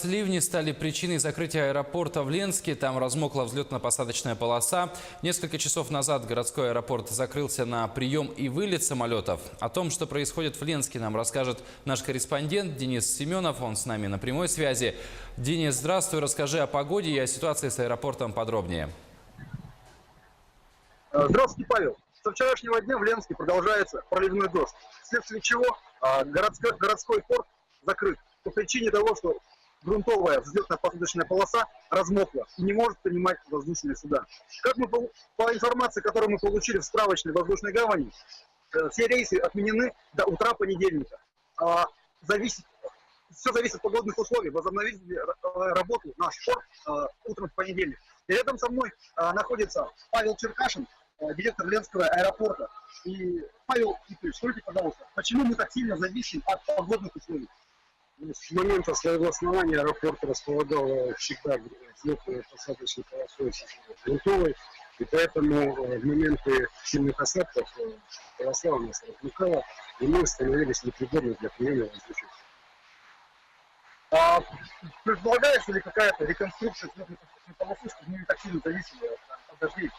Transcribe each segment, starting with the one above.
раз ливни стали причиной закрытия аэропорта в Ленске. Там размокла взлетно-посадочная полоса. Несколько часов назад городской аэропорт закрылся на прием и вылет самолетов. О том, что происходит в Ленске, нам расскажет наш корреспондент Денис Семенов. Он с нами на прямой связи. Денис, здравствуй. Расскажи о погоде и о ситуации с аэропортом подробнее. Здравствуйте, Павел. Со вчерашнего дня в Ленске продолжается проливной дождь, вследствие чего городской порт закрыт по причине того, что грунтовая взлетно-посадочная полоса размокла и не может принимать воздушные суда. Как мы по информации, которую мы получили в справочной воздушной гавани, все рейсы отменены до утра понедельника. Все зависит от погодных условий. Возобновить работу наш порт утром в понедельник. И рядом со мной находится Павел Черкашин, директор Ленского аэропорта. И, Павел Викторович, скажите, пожалуйста, почему мы так сильно зависим от погодных условий? С момента своего основания аэропорт располагал всегда взлетно-посадочной полосой грунтовой, и поэтому в моменты сильных осадков полоса у нас размыкала, и мы становились непригодны для приема воздушных. Предполагается ли какая-то реконструкция взлетно-посадочной полосы, чтобы мы не так сильно зависели от дождей?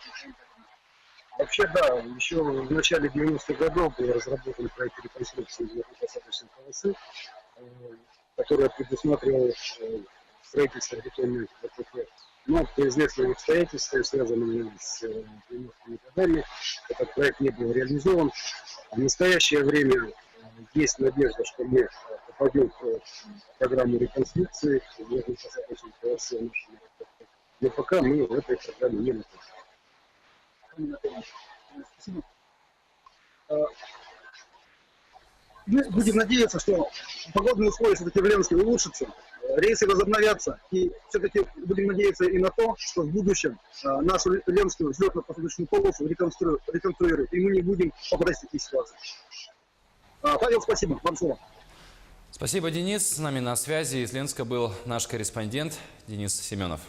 Вообще, да, еще в начале 90-х годов был разработан проект реконструкции взлетно-посадочной полосы, которая предусматривала строительство бетонной ВПП. Но по известным обстоятельствам, связанным с климатическими годами, этот проект не был реализован. В настоящее время есть надежда, что мы попадем в программу реконструкции взлетно-посадочной полосы нашего аэропорта. Но пока мы в этой программе не находимся. Спасибо. Мы будем надеяться, что погодные условия все-таки в Ленске улучшатся, рейсы возобновятся, и все-таки будем надеяться и на то, что в будущем нашу Ленскую взлетно-посадочную полосу реконструируют, и мы не будем попадать в такие ситуации. Павел, спасибо. Вам слово. Спасибо, Денис. С нами на связи из Ленска был наш корреспондент Денис Семенов.